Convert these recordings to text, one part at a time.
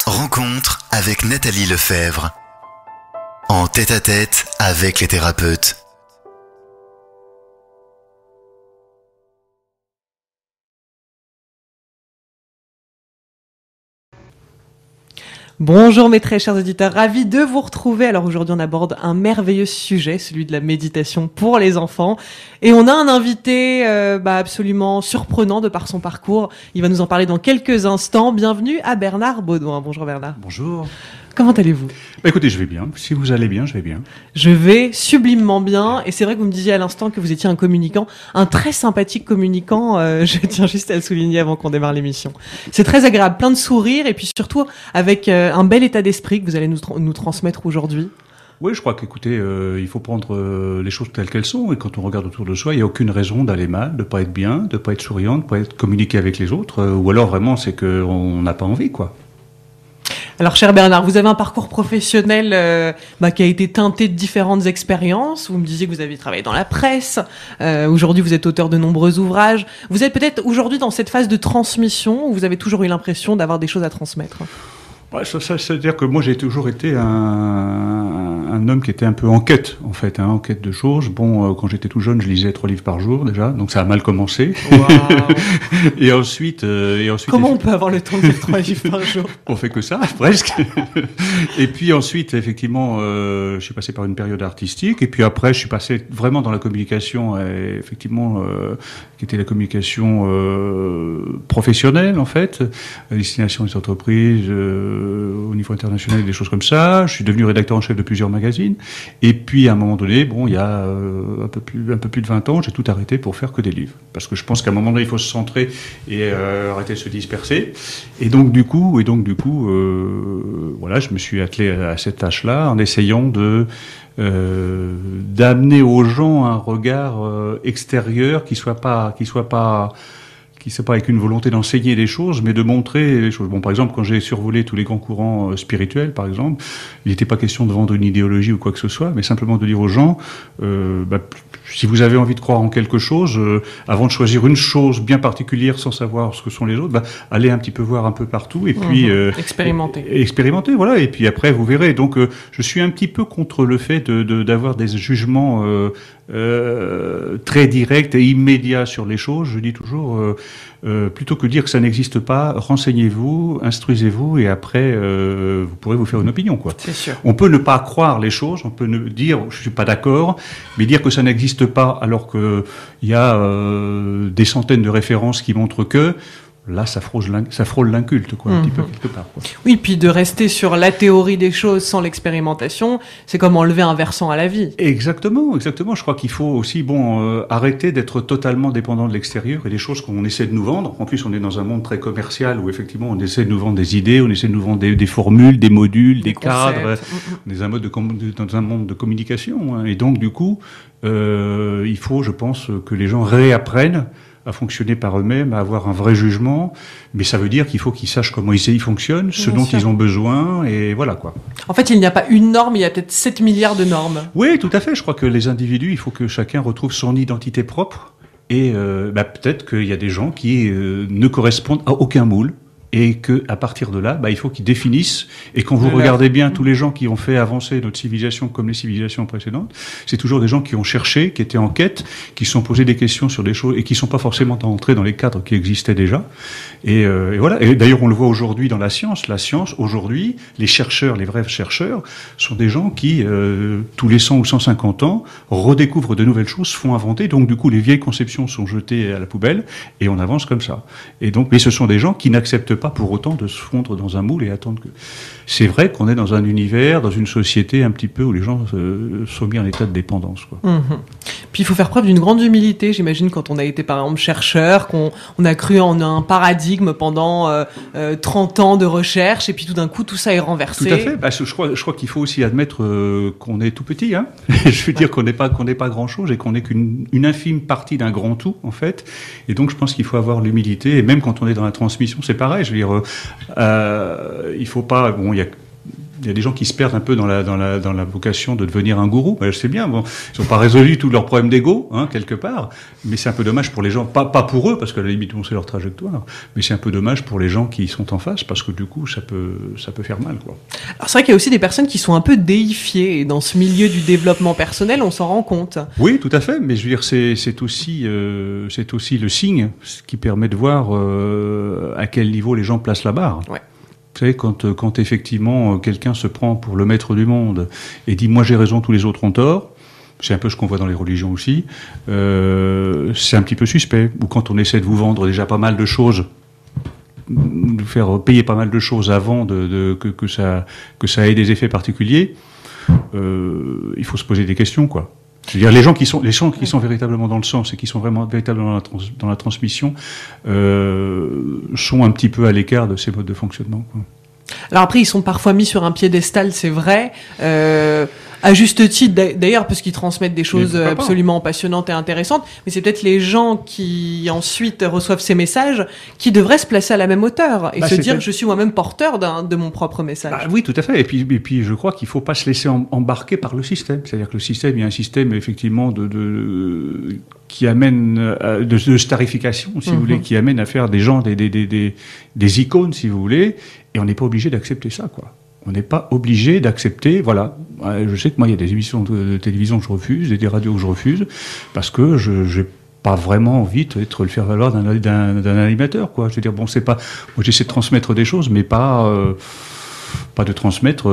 Rencontre avec Nathalie Lefebvre. En tête-à-tête avec les thérapeutes. Bonjour mes très chers auditeurs, ravi de vous retrouver. Alors aujourd'hui on aborde un merveilleux sujet, celui de la méditation pour les enfants. Et on a un invité absolument surprenant de par son parcours. Il va nous en parler dans quelques instants. Bienvenue à Bernard Baudouin. Bonjour Bernard. Bonjour. Comment allez-vous ? Écoutez, je vais bien. Si vous allez bien, je vais bien. Je vais sublimement bien. Et c'est vrai que vous me disiez à l'instant que vous étiez un communicant, un très sympathique communicant. Je tiens juste à le souligner avant qu'on démarre l'émission. C'est très agréable, plein de sourires et puis surtout avec un bel état d'esprit que vous allez nous transmettre aujourd'hui. Oui, je crois qu'écoutez, il faut prendre les choses telles qu'elles sont. Et quand on regarde autour de soi, il n'y a aucune raison d'aller mal, de pas être bien, de pas être souriant, de pas être communiqué avec les autres. Ou alors vraiment, c'est qu'on n'a pas envie, quoi. Alors, cher Bernard, vous avez un parcours professionnel qui a été teinté de différentes expériences. Vous me disiez que vous avez travaillé dans la presse. Aujourd'hui, vous êtes auteur de nombreux ouvrages. Vous êtes peut-être aujourd'hui dans cette phase de transmission où vous avez toujours eu l'impression d'avoir des choses à transmettre. Ouais, c'est-à-dire que moi, j'ai toujours été un homme qui était un peu en quête, en fait, en quête de choses. Bon, quand j'étais tout jeune, je lisais 3 livres par jour, déjà, donc ça a mal commencé. Wow. et ensuite... Comment on peut avoir le temps de lire 3 livres par jour ? On fait que ça, presque. Et puis ensuite, effectivement, je suis passé par une période artistique, et puis après, je suis passé vraiment dans la communication, effectivement, qui était la communication professionnelle, en fait, à destination des entreprises, au niveau international, des choses comme ça. Je suis devenu rédacteur en chef de plusieurs magazines. Et puis, à un moment donné, bon, il y a un peu plus de 20 ans, j'ai tout arrêté pour faire que des livres. Parce que je pense qu'à un moment donné, il faut se centrer et arrêter de se disperser. Et donc, du coup, voilà, je me suis attelé à cette tâche-là en essayant d'amener aux gens un regard extérieur qui soit pas avec une volonté d'enseigner des choses, mais de montrer les choses. Bon, par exemple, quand j'ai survolé tous les grands courants spirituels, par exemple, il n'était pas question de vendre une idéologie ou quoi que ce soit, mais simplement de dire aux gens, si vous avez envie de croire en quelque chose, avant de choisir une chose bien particulière sans savoir ce que sont les autres, allez un petit peu voir un peu partout et puis expérimenter, voilà. Et puis après, vous verrez. Donc, je suis un petit peu contre le fait d'avoir des jugements très directs et immédiats sur les choses. Je dis toujours, plutôt que dire que ça n'existe pas, renseignez-vous, instruisez-vous et après, vous pourrez vous faire une opinion, quoi. C'est sûr. On peut ne pas croire les choses, on peut dire je suis pas d'accord, mais dire que ça n'existe pas alors que il y a des centaines de références qui montrent que là, ça frôle l'inculte, quoi, un petit peu quelque part, quoi. Oui, puis de rester sur la théorie des choses sans l'expérimentation, c'est comme enlever un versant à la vie. Exactement. Je crois qu'il faut aussi, arrêter d'être totalement dépendant de l'extérieur et des choses qu'on essaie de nous vendre. En plus, on est dans un monde très commercial où effectivement, on essaie de nous vendre des idées, on essaie de nous vendre des formules, des modules, des cadres, dans un monde de communication, hein. Et donc, du coup, il faut, je pense, que les gens réapprennent à fonctionner par eux-mêmes, à avoir un vrai jugement, mais ça veut dire qu'il faut qu'ils sachent comment ils fonctionnent, ce dont ils ont besoin, et voilà, quoi. En fait, il n'y a pas une norme, il y a peut-être 7 milliards de normes. Oui, tout à fait. Je crois que les individus, il faut que chacun retrouve son identité propre, et peut-être qu'il y a des gens qui ne correspondent à aucun moule, et que à partir de là, il faut qu'ils définissent. Et quand vous regardez bien tous les gens qui ont fait avancer notre civilisation comme les civilisations précédentes, c'est toujours des gens qui ont cherché, qui étaient en quête, qui se sont posés des questions sur des choses et qui sont pas forcément entrés dans les cadres qui existaient déjà. Et voilà. Et d'ailleurs, on le voit aujourd'hui dans la science. La science, aujourd'hui, les chercheurs, les vrais chercheurs, sont des gens qui, tous les 100 ou 150 ans, redécouvrent de nouvelles choses, font inventer. Donc, du coup, les vieilles conceptions sont jetées à la poubelle et on avance comme ça. Et donc, mais ce sont des gens qui n'acceptent pas pour autant de se fondre dans un moule et attendre que... C'est vrai qu'on est dans un univers, dans une société un petit peu où les gens sont mis en état de dépendance, quoi. Puis il faut faire preuve d'une grande humilité, j'imagine, quand on a été par exemple chercheur, qu'on a cru en un paradigme pendant 30 ans de recherche, et puis tout d'un coup tout ça est renversé. Tout à fait. Je crois qu'il faut aussi admettre qu'on est tout petit, hein. Je veux dire qu'on n'est pas grand chose et qu'on n'est qu'une infime partie d'un grand tout, en fait. Et donc je pense qu'il faut avoir l'humilité, et même quand on est dans la transmission, c'est pareil. Je veux dire, il faut pas... Bon, il y a Il y a des gens qui se perdent un peu dans la vocation de devenir un gourou. Ben, je sais bien, bon, ils n'ont pas résolu tous leurs problèmes d'ego, hein, quelque part, mais c'est un peu dommage pour les gens, pas pour eux, parce qu'à la limite, bon, c'est leur trajectoire, mais c'est un peu dommage pour les gens qui sont en face, parce que du coup, ça peut faire mal, quoi. Alors c'est vrai qu'il y a aussi des personnes qui sont un peu déifiées, et dans ce milieu du développement personnel, on s'en rend compte. Oui, tout à fait, mais je veux dire, c'est aussi le signe, ce qui permet de voir à quel niveau les gens placent la barre. Ouais. Vous savez, quand effectivement quelqu'un se prend pour le maître du monde et dit « moi j'ai raison, tous les autres ont tort », c'est un peu ce qu'on voit dans les religions aussi, c'est un petit peu suspect. Ou quand on essaie de vous vendre déjà pas mal de choses, de faire payer pas mal de choses avant que ça ait des effets particuliers, il faut se poser des questions, quoi. C'est-à-dire les gens qui sont véritablement dans le sens et qui sont vraiment véritablement dans la transmission sont un petit peu à l'écart de ces modes de fonctionnement, quoi. Alors après, ils sont parfois mis sur un piédestal, c'est vrai, à juste titre d'ailleurs, parce qu'ils transmettent des choses absolument passionnantes et intéressantes, mais c'est peut-être les gens qui ensuite reçoivent ces messages qui devraient se placer à la même hauteur et se dire je suis moi-même porteur de mon propre message. Bah, oui, tout à fait. Et puis je crois qu'il faut pas se laisser embarquer par le système. C'est-à-dire que le système, il y a un système effectivement qui amène de starification, si vous voulez, qui amène à faire des gens des icônes, si vous voulez, et on n'est pas obligé d'accepter ça, quoi. On n'est pas obligé d'accepter, voilà. Je sais que moi, il y a des émissions de télévision que je refuse, et des radios que je refuse, parce que je n'ai pas vraiment envie d'être le faire-valoir d'un animateur, quoi. Je veux dire, bon, c'est pas... Moi, j'essaie de transmettre des choses, mais pas de transmettre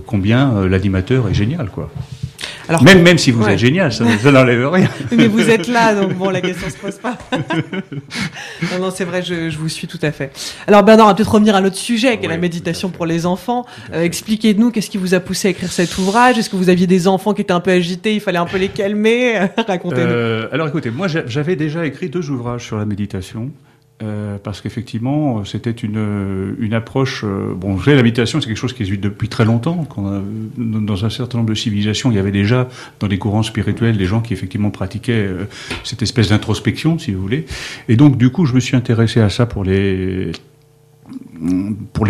combien l'animateur est génial, quoi. Alors, même si vous êtes génial, ça n'enlève rien. Mais vous êtes là, donc bon, la question se pose pas. non, c'est vrai, je vous suis tout à fait. Alors Bernard, on va peut-être revenir à l'autre sujet, qui est la méditation pour les enfants. Expliquez-nous, qu'est-ce qui vous a poussé à écrire cet ouvrage? Est-ce que vous aviez des enfants qui étaient un peu agités, il fallait un peu les calmer? Racontez-nous. Alors écoutez, moi j'avais déjà écrit 2 ouvrages sur la méditation. Parce qu'effectivement, c'était une approche... bon, vous savez, la méditation, c'est quelque chose qui existe depuis très longtemps. Dans un certain nombre de civilisations, il y avait déjà, dans les courants spirituels, des gens qui effectivement pratiquaient cette espèce d'introspection, si vous voulez. Et donc, du coup, je me suis intéressé à ça pour les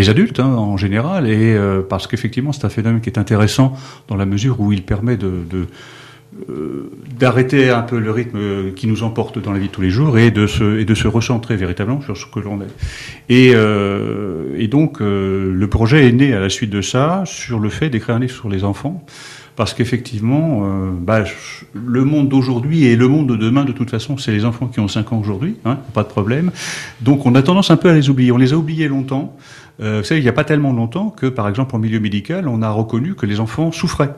adultes, hein, en général, et parce qu'effectivement, c'est un phénomène qui est intéressant dans la mesure où il permet d'arrêter un peu le rythme qui nous emporte dans la vie de tous les jours et de se recentrer véritablement sur ce que l'on est. Et donc, le projet est né à la suite de ça, sur le fait d'écrire un livre sur les enfants, parce qu'effectivement, le monde d'aujourd'hui et le monde de demain, de toute façon, c'est les enfants qui ont 5 ans aujourd'hui, hein, pas de problème. Donc, on a tendance un peu à les oublier. On les a oubliés longtemps. Vous savez, il n'y a pas tellement longtemps que, par exemple, en milieu médical, on a reconnu que les enfants souffraient.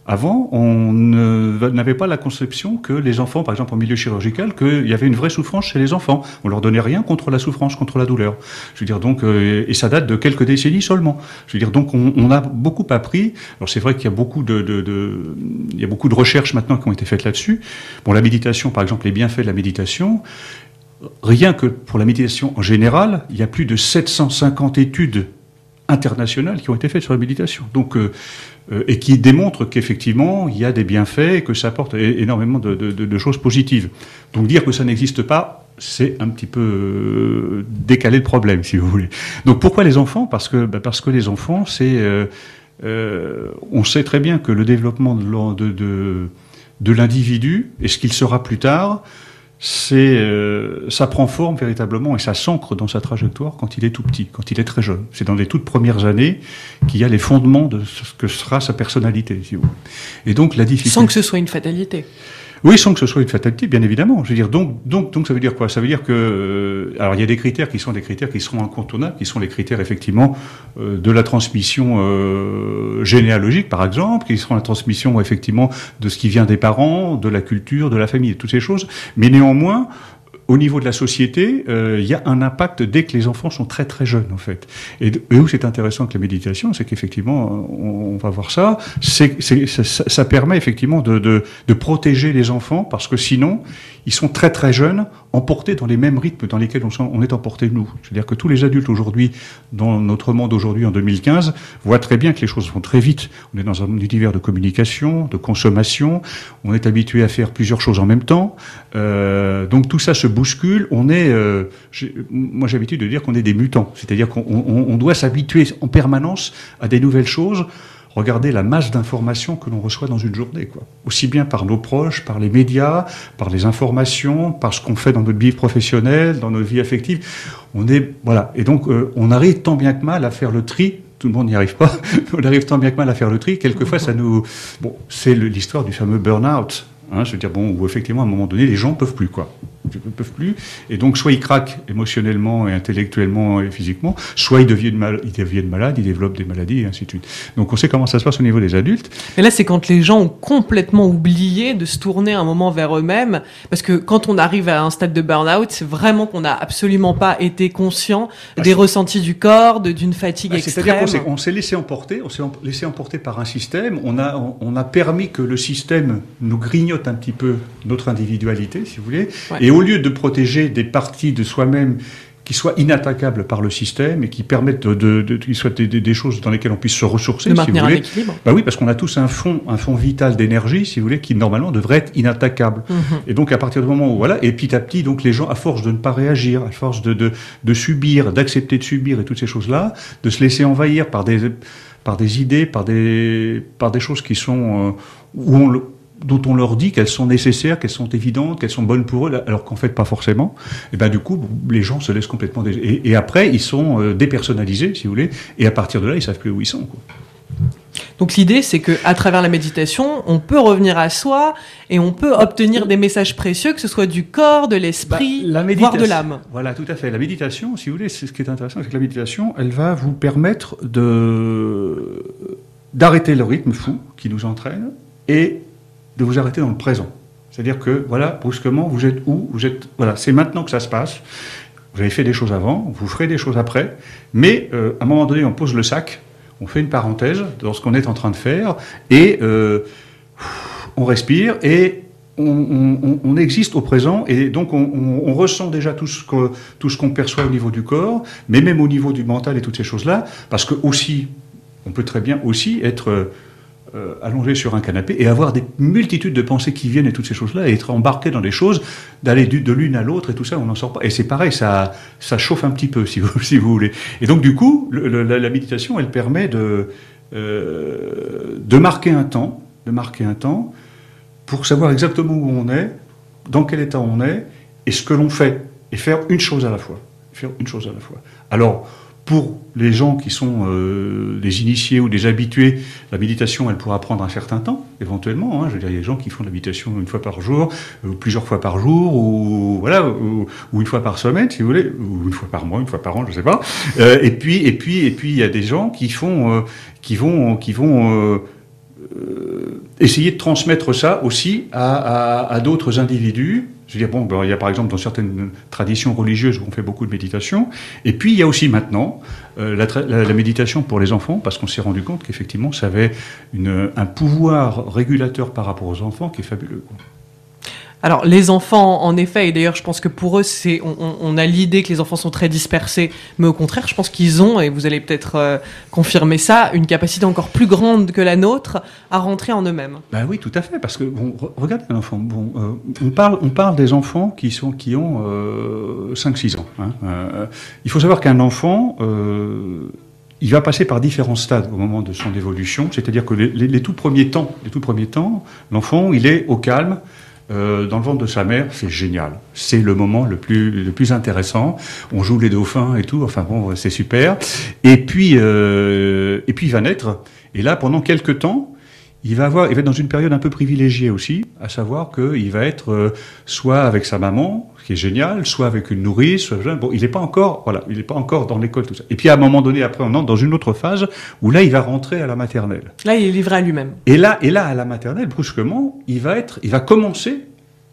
Avant, on n'avait pas la conception que les enfants, par exemple en milieu chirurgical, qu'il y avait une vraie souffrance chez les enfants. On leur donnait rien contre la souffrance, contre la douleur. Je veux dire donc, et ça date de quelques décennies seulement. Je veux dire donc, on a beaucoup appris. Alors c'est vrai qu'il y a beaucoup il y a beaucoup de recherches maintenant qui ont été faites là-dessus. Bon, la méditation, par exemple, les bienfaits de la méditation. Rien que pour la méditation en général, il y a plus de 750 études internationales qui ont été faites sur la méditation. Donc, et qui démontrent qu'effectivement, il y a des bienfaits et que ça apporte énormément de choses positives. Donc dire que ça n'existe pas, c'est un petit peu décaler le problème, si vous voulez. Donc pourquoi les enfants ? Parce que les enfants, on sait très bien que le développement de l'individu, et ce qu'il sera plus tard, ça prend forme véritablement et ça s'ancre dans sa trajectoire quand il est tout petit, quand il est très jeune. C'est dans les toutes premières années qu'il y a les fondements de ce que sera sa personnalité, si vous voulez. Et donc la difficulté... Sans que ce soit une fatalité. Oui, sans que ce soit une fatalité, bien évidemment. Je veux dire, donc ça veut dire quoi ? Ça veut dire que, alors il y a des critères qui seront incontournables, qui sont les critères effectivement de la transmission généalogique, par exemple, qui seront la transmission effectivement de ce qui vient des parents, de la culture, de la famille, de toutes ces choses. Mais néanmoins, au niveau de la société, il y a un impact dès que les enfants sont très très jeunes, en fait. Et où c'est intéressant avec la méditation, c'est qu'effectivement, on va voir ça, ça permet effectivement de protéger les enfants, parce que sinon, ils sont très très jeunes, emportés dans les mêmes rythmes dans lesquels on est emportés nous. C'est-à-dire que tous les adultes aujourd'hui, dans notre monde aujourd'hui en 2015, voient très bien que les choses vont très vite. On est dans un univers de communication, de consommation, on est habitué à faire plusieurs choses en même temps, donc tout ça se bouscule. Moi j'ai l'habitude de dire qu'on est des mutants, c'est-à-dire qu'on doit s'habituer en permanence à des nouvelles choses. Regardez la masse d'informations que l'on reçoit dans une journée, quoi. Aussi bien par nos proches, par les médias, par les informations, par ce qu'on fait dans notre vie professionnelle, dans notre vie affective. Et donc on arrive tant bien que mal à faire le tri. Tout le monde n'y arrive pas. On arrive tant bien que mal à faire le tri. Quelquefois, c'est l'histoire du fameux burn-out. Je veux dire, où effectivement, à un moment donné, les gens peuvent plus, quoi. Ils peuvent plus. Et donc, soit ils craquent émotionnellement et intellectuellement et physiquement, soit ils deviennent malades, ils développent des maladies et ainsi de suite. Donc, on sait comment ça se passe au niveau des adultes. Et là, c'est quand les gens ont complètement oublié de se tourner un moment vers eux-mêmes. Parce que quand on arrive à un stade de burn-out, c'est vraiment qu'on n'a absolument pas été conscient des ressentis du corps, d'une fatigue extrême. C'est-à-dire qu'on s'est laissé emporter, par un système. On a permis que le système nous grignote un petit peu notre individualité, si vous voulez. Ouais. Et au lieu de protéger des parties de soi-même qui soient inattaquables par le système et qui permettent qu'ils soient des choses dans lesquelles on puisse se ressourcer, de maintenir un équilibre. Oui, parce qu'on a tous un fond vital d'énergie, si vous voulez, qui normalement devrait être inattaquable. Et donc à partir du moment où et petit à petit, donc les gens, à force de ne pas réagir, à force de subir, d'accepter de subir et toutes ces choses-là, de se laisser envahir par des idées, par des choses qui sont dont on leur dit qu'elles sont nécessaires, qu'elles sont évidentes, qu'elles sont bonnes pour eux, alors qu'en fait pas forcément. Et du coup, les gens se laissent complètement et après ils sont dépersonnalisés, si vous voulez, et à partir de là, ils savent plus où ils sont, quoi. Donc l'idée, c'est que à travers la méditation, on peut revenir à soi et on peut obtenir des messages précieux, que ce soit du corps, de l'esprit, voire de l'âme. Voilà, tout à fait. La méditation, si vous voulez, c'est ce qui est intéressant, c'est que la méditation, elle va vous permettre d'arrêter le rythme fou qui nous entraîne et de vous arrêter dans le présent. C'est-à-dire que, brusquement, vous êtes où ? C'est maintenant que ça se passe. Vous avez fait des choses avant, vous ferez des choses après, mais à un moment donné, on pose le sac, on fait une parenthèse dans ce qu'on est en train de faire, et on respire, et on existe au présent, et donc on ressent déjà tout ce qu'on perçoit au niveau du corps, mais même au niveau du mental et toutes ces choses-là, parce que aussi, on peut très bien aussi être allongé sur un canapé et avoir des multitudes de pensées qui viennent et toutes ces choses-là, et être embarqué dans des choses, d'aller de l'une à l'autre et tout ça, on n'en sort pas. Et c'est pareil, ça chauffe un petit peu, si vous voulez. Et donc, du coup, la méditation, elle permet de marquer un temps, pour savoir exactement où on est, dans quel état on est, et ce que l'on fait, et faire une chose à la fois. Alors, pour les gens qui sont des initiés ou des habitués, la méditation, elle pourra prendre un certain temps, éventuellement. Je veux dire, il y a des gens qui font de la méditation une fois par jour, plusieurs fois par jour, ou une fois par semaine, si vous voulez, ou une fois par mois, une fois par an, je sais pas. Et puis, il y a des gens qui vont essayer de transmettre ça aussi à d'autres individus. Je veux dire, il y a par exemple dans certaines traditions religieuses où on fait beaucoup de méditation, et puis il y a aussi maintenant la méditation pour les enfants, parce qu'on s'est rendu compte qu'effectivement ça avait un pouvoir régulateur par rapport aux enfants qui est fabuleux, quoi. Alors, les enfants, en effet, et d'ailleurs, je pense que pour eux, on a l'idée que les enfants sont très dispersés, mais au contraire, je pense qu'ils ont, et vous allez peut-être confirmer ça, une capacité encore plus grande que la nôtre à rentrer en eux-mêmes. Oui, tout à fait, parce que, regardez un enfant. On parle des enfants qui ont 5-6 ans. Il faut savoir qu'un enfant, il va passer par différents stades au moment de son évolution, c'est-à-dire que les tout premiers temps, l'enfant, il est au calme, dans le ventre de sa mère, c'est génial. C'est le moment le plus intéressant. On joue les dauphins et tout. C'est super. Et puis il va naître. Et là, pendant quelques temps, il va être dans une période un peu privilégiée aussi, à savoir qu'il va être soit avec sa maman, ce qui est génial, soit avec une nourrice. Il n'est pas encore dans l'école, tout ça. Et puis à un moment donné, après, on entre dans une autre phase où là, il va rentrer à la maternelle. Là, il est livré à lui-même. Et là, à la maternelle, brusquement, il va commencer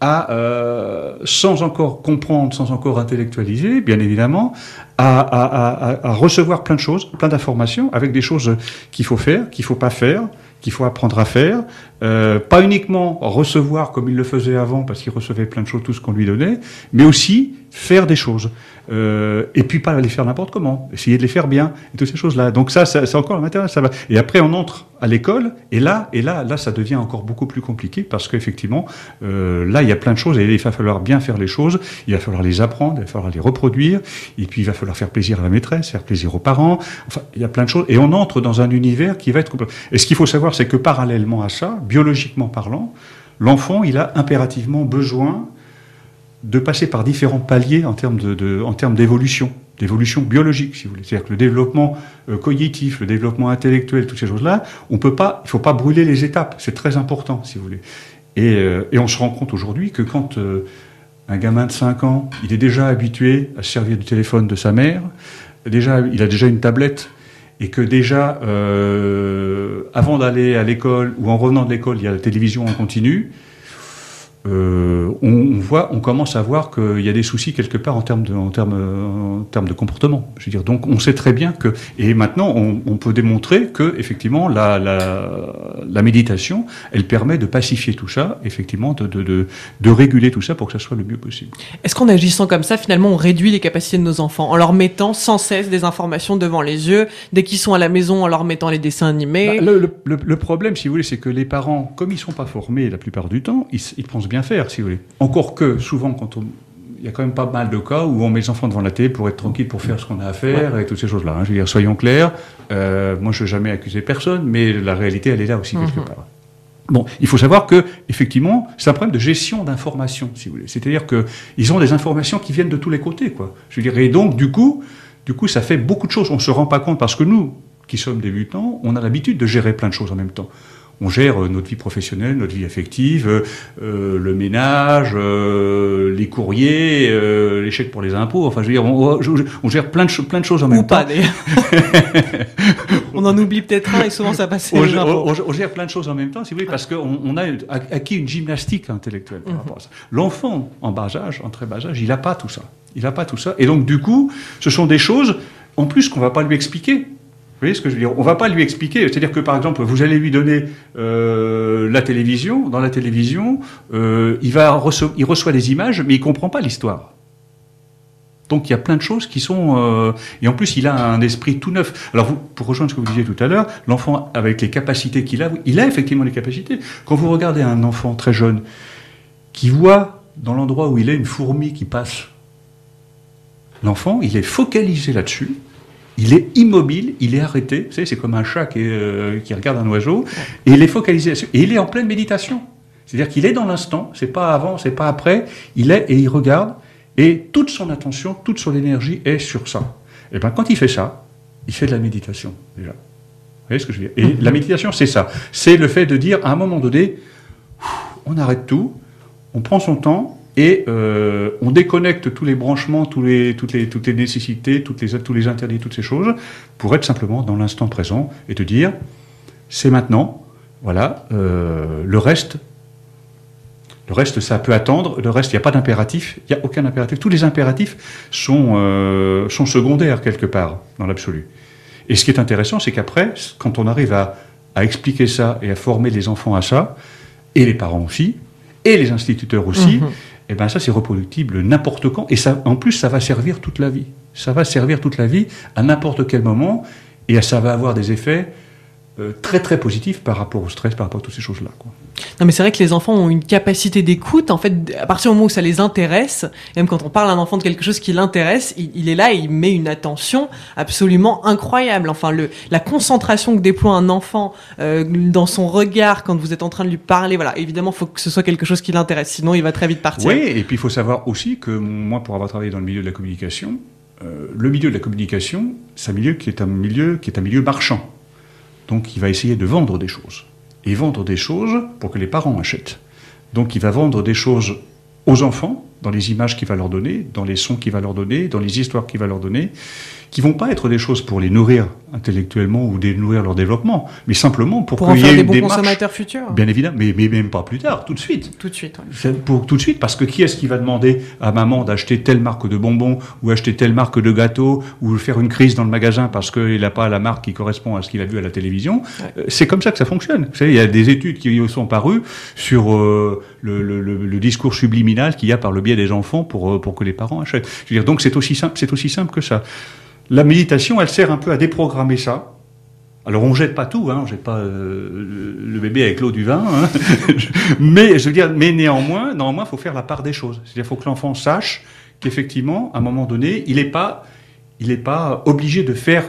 à, sans encore comprendre, sans encore intellectualiser, bien évidemment, à recevoir plein de choses, plein d'informations, avec des choses qu'il faut faire, qu'il faut pas faire, qu'il faut apprendre à faire, Pas uniquement recevoir comme il le faisait avant, parce qu'il recevait plein de choses, tout ce qu'on lui donnait, mais aussi faire des choses. Et puis pas les faire n'importe comment, essayer de les faire bien, et toutes ces choses-là. Donc ça c'est encore un matériel, ça va. Et après on entre à l'école, et là, ça devient encore beaucoup plus compliqué, parce qu'effectivement, là il y a plein de choses, et il va falloir bien faire les choses, il va falloir les apprendre, il va falloir les reproduire, et puis il va falloir faire plaisir à la maîtresse, faire plaisir aux parents, enfin il y a plein de choses, et on entre dans un univers qui va être complètement... Et ce qu'il faut savoir, c'est que parallèlement à ça, biologiquement parlant, l'enfant, il a impérativement besoin de passer par différents paliers en termes d'évolution biologique, si vous voulez. C'est-à-dire que le développement cognitif, le développement intellectuel, toutes ces choses-là, il faut pas brûler les étapes. C'est très important, si vous voulez. Et on se rend compte aujourd'hui que quand un gamin de 5 ans, il est déjà habitué à se servir du téléphone de sa mère, il a déjà une tablette, et que déjà, avant d'aller à l'école ou en revenant de l'école, il y a la télévision en continu, on commence à voir qu'il y a des soucis quelque part en termes de comportement. Je veux dire, donc on sait très bien que, et maintenant on peut démontrer que effectivement la méditation, elle permet de pacifier tout ça, effectivement de réguler tout ça pour que ça soit le mieux possible. Est-ce qu'en agissant comme ça, finalement, on réduit les capacités de nos enfants en leur mettant sans cesse des informations devant les yeux, dès qu'ils sont à la maison, en leur mettant les dessins animés? Le problème, si vous voulez, c'est que les parents, comme ils sont pas formés la plupart du temps, ils pensent bien faire, si vous voulez. Encore que, souvent, il y a quand même pas mal de cas où on met les enfants devant la télé pour être tranquille, pour faire ce qu'on a à faire, et toutes ces choses-là. Je veux dire, soyons clairs, moi je n'ai jamais accusé personne, mais la réalité, elle est là aussi quelque part. Bon, il faut savoir que, effectivement, c'est un problème de gestion d'informations, si vous voulez. C'est-à-dire qu'ils ont des informations qui viennent de tous les côtés, quoi. Je veux dire, et donc, du coup, ça fait beaucoup de choses. On se rend pas compte parce que nous, qui sommes débutants, on a l'habitude de gérer plein de choses en même temps. On gère notre vie professionnelle, notre vie affective, le ménage, les courriers, les chèques pour les impôts. Enfin, je veux dire, on gère plein de choses en même temps. Ou pas, d'ailleurs. On en oublie peut-être un et souvent ça passe. On gère plein de choses en même temps, si vous voulez, parce qu'on a acquis une gymnastique intellectuelle par rapport à ça. L'enfant, en très bas âge, il n'a pas tout ça. Il n'a pas tout ça. Et donc, du coup, ce sont des choses, en plus, qu'on ne va pas lui expliquer. Vous voyez ce que je veux dire? On va pas lui expliquer. C'est-à-dire que, par exemple, vous allez lui donner la télévision. Dans la télévision, il reçoit des images, mais il comprend pas l'histoire. Donc, il y a plein de choses qui sont... et en plus, il a un esprit tout neuf. Alors, pour rejoindre ce que vous disiez tout à l'heure, l'enfant, avec les capacités qu'il a, il a effectivement les capacités. Quand vous regardez un enfant très jeune qui voit, dans l'endroit où il est, une fourmi qui passe, l'enfant, il est focalisé là-dessus. Il est immobile, il est arrêté. Vous savez, c'est comme un chat qui regarde un oiseau, et il est focalisé là-dessus. Et il est en pleine méditation. C'est-à-dire qu'il est dans l'instant, c'est pas avant, c'est pas après. Il est et il regarde, et toute son attention, toute son énergie est sur ça. Et bien, quand il fait ça, il fait de la méditation, déjà. Vous voyez ce que je veux dire? Et la méditation, c'est ça. C'est le fait de dire, à un moment donné, on arrête tout, on prend son temps, et on déconnecte tous les branchements, toutes les nécessités, tous les interdits, toutes ces choses, pour être simplement dans l'instant présent et te dire, c'est maintenant, voilà, le reste, ça peut attendre, le reste, il n'y a pas d'impératif, il n'y a aucun impératif. Tous les impératifs sont secondaires quelque part, dans l'absolu. Et ce qui est intéressant, c'est qu'après, quand on arrive à expliquer ça et à former les enfants à ça, et les parents aussi, et les instituteurs aussi, et ben ça c'est reproductible n'importe quand, et ça, en plus ça va servir toute la vie. Ça va servir toute la vie à n'importe quel moment, et ça va avoir des effets très très positifs par rapport au stress, par rapport à toutes ces choses-là, quoi. Non, mais c'est vrai que les enfants ont une capacité d'écoute, en fait, à partir du moment où ça les intéresse, et même quand on parle à un enfant de quelque chose qui l'intéresse, il est là et il met une attention absolument incroyable. Enfin, la concentration que déploie un enfant dans son regard quand vous êtes en train de lui parler, voilà, évidemment, il faut que ce soit quelque chose qui l'intéresse, sinon il va très vite partir. Oui, et puis il faut savoir aussi que moi, pour avoir travaillé dans le milieu de la communication, le milieu de la communication, c'est un milieu qui est un milieu marchand. Donc il va essayer de vendre des choses. Et vendre des choses pour que les parents achètent. Donc il va vendre des choses aux enfants dans les images qu'il va leur donner, dans les sons qu'il va leur donner, dans les histoires qu'il va leur donner, qui vont pas être des choses pour les nourrir intellectuellement ou nourrir leur développement, mais simplement pour qu'il y ait des une bons démarche. Consommateurs futurs. Bien évidemment, mais même pas plus tard, tout de suite. Tout de suite. Ouais. C'est pour tout de suite, parce que qui est-ce qui va demander à maman d'acheter telle marque de bonbons ou acheter telle marque de gâteaux ou faire une crise dans le magasin parce qu'il n'a pas la marque qui correspond à ce qu'il a vu à la télévision? Ouais. C'est comme ça que ça fonctionne. Vous savez, il y a des études qui sont parues sur le discours subliminal qu'il y a par le biais des enfants pour que les parents achètent. Je veux dire, donc c'est aussi simple que ça. La méditation, elle sert un peu à déprogrammer ça. Alors on jette pas tout, on jette pas le bébé avec l'eau du vin, mais je veux dire, mais néanmoins, faut faire la part des choses. C'est-à-dire, faut que l'enfant sache qu'effectivement, à un moment donné, il est pas obligé de faire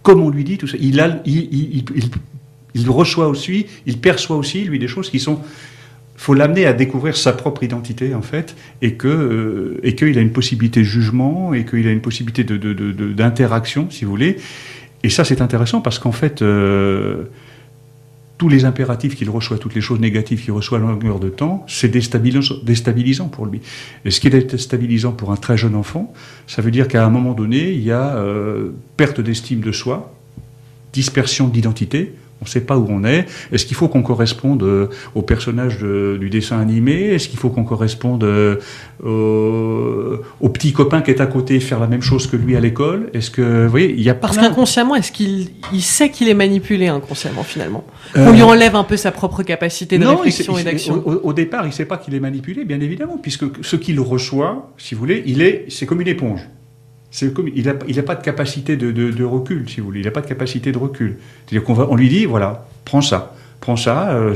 comme on lui dit tout ça. Il reçoit aussi, il perçoit aussi lui des choses qui sont. Faut l'amener à découvrir sa propre identité en fait, et qu'il a une possibilité de jugement, et qu'il a une possibilité d'interaction, si vous voulez. Et ça, c'est intéressant parce qu'en fait, tous les impératifs qu'il reçoit, toutes les choses négatives qu'il reçoit à longueur de temps, c'est déstabilisant pour lui. Et ce qui est déstabilisant pour un très jeune enfant, ça veut dire qu'à un moment donné, il y a perte d'estime de soi, dispersion d'identité. On ne sait pas où on est. Est-ce qu'il faut qu'on corresponde au personnage du dessin animé? Est-ce qu'il faut qu'on corresponde au petit copain qui est à côté faire la même chose que lui à l'école? Est-ce que, vous voyez, il y a parce qu'inconsciemment, est-ce qu'il sait qu'il est manipulé inconsciemment finalement? On lui enlève un peu sa propre capacité de réflexion et d'action. Au départ, il ne sait pas qu'il est manipulé, bien évidemment, puisque ce qu'il reçoit, si vous voulez, c'est comme une éponge. Il n'a pas de capacité de recul, si vous voulez. Il n'a pas de capacité de recul. C'est-à-dire on lui dit, voilà, prends ça,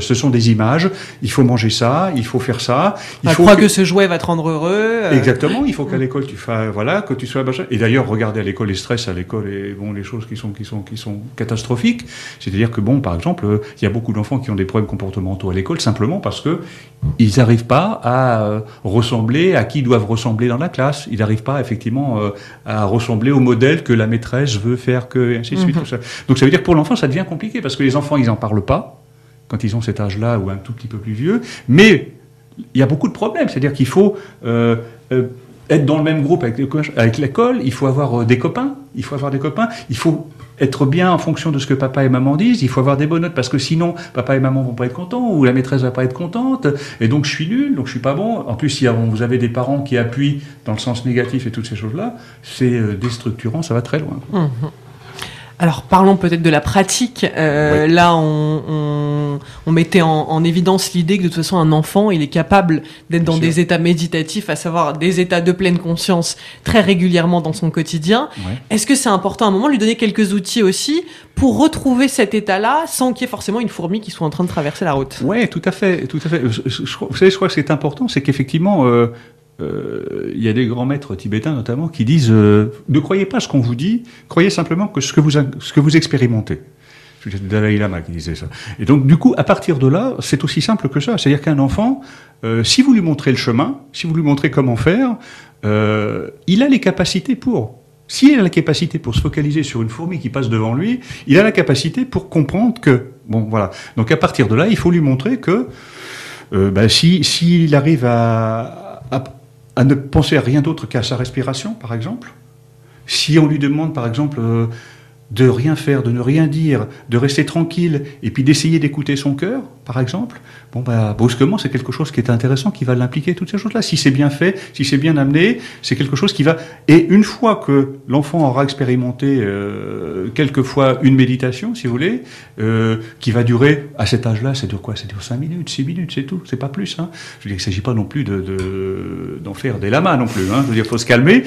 ce sont des images, il faut manger ça, il faut faire ça. Il faut que ce jouet va te rendre heureux. Exactement, il faut qu'à l'école que tu sois machin. Et d'ailleurs, regardez à l'école les stress à l'école et les choses qui sont catastrophiques. C'est-à-dire que par exemple, il y a beaucoup d'enfants qui ont des problèmes comportementaux à l'école simplement parce que ils n'arrivent pas à ressembler à qui ils doivent ressembler dans la classe. Ils n'arrivent pas effectivement à ressembler au modèle que la maîtresse veut faire et ainsi de suite. Tout ça. Donc ça veut dire que pour l'enfant, ça devient compliqué parce que les enfants, ils en parlent pas quand ils ont cet âge-là ou un tout petit peu plus vieux. Mais il y a beaucoup de problèmes. C'est-à-dire qu'il faut être dans le même groupe avec l'école. Il faut avoir des copains. Il faut être bien en fonction de ce que papa et maman disent. Il faut avoir des bonnes notes parce que sinon, papa et maman vont pas être contents ou la maîtresse va pas être contente. Et donc, je suis nul, donc je suis pas bon. En plus, si vous avez des parents qui appuient dans le sens négatif et toutes ces choses-là, c'est déstructurant, ça va très loin. Mmh. Alors parlons peut-être de la pratique. Oui. Là, on mettait en évidence l'idée que de toute façon un enfant, il est capable d'être dans des états méditatifs, à savoir des états de pleine conscience très régulièrement dans son quotidien. Ouais. Est-ce que c'est important à un moment de lui donner quelques outils aussi pour retrouver cet état-là sans qu'il y ait forcément une fourmi qui soit en train de traverser la route? Oui, tout à fait. Vous savez, je crois que ce qui est important, c'est qu'effectivement... il y a des grands maîtres tibétains notamment qui disent ne croyez pas ce qu'on vous dit, croyez simplement que ce que vous expérimentez. C'est le Dalai Lama qui disait ça. Et donc du coup, à partir de là, c'est aussi simple que ça. C'est-à-dire qu'un enfant, si vous lui montrez le chemin, si vous lui montrez comment faire, il a les capacités pour. S'il a la capacité pour se focaliser sur une fourmi qui passe devant lui, il a la capacité pour comprendre que voilà. Donc à partir de là, il faut lui montrer que s'il arrive à ne penser à rien d'autre qu'à sa respiration, par exemple. Si on lui demande, par exemple, de rien faire, de ne rien dire, de rester tranquille, et puis d'essayer d'écouter son cœur, par exemple, brusquement, c'est quelque chose qui est intéressant, qui va l'impliquer, toutes ces choses-là. Si c'est bien fait, si c'est bien amené, c'est quelque chose qui va... Et une fois que l'enfant aura expérimenté quelquefois une méditation, si vous voulez, qui va durer, à cet âge-là, ça dure quoi? Ça dure 5 minutes, 6 minutes, c'est tout, c'est pas plus. Hein. Je veux dire, il ne s'agit pas non plus d'en faire des lamas non plus. Hein. Je veux dire, il faut se calmer.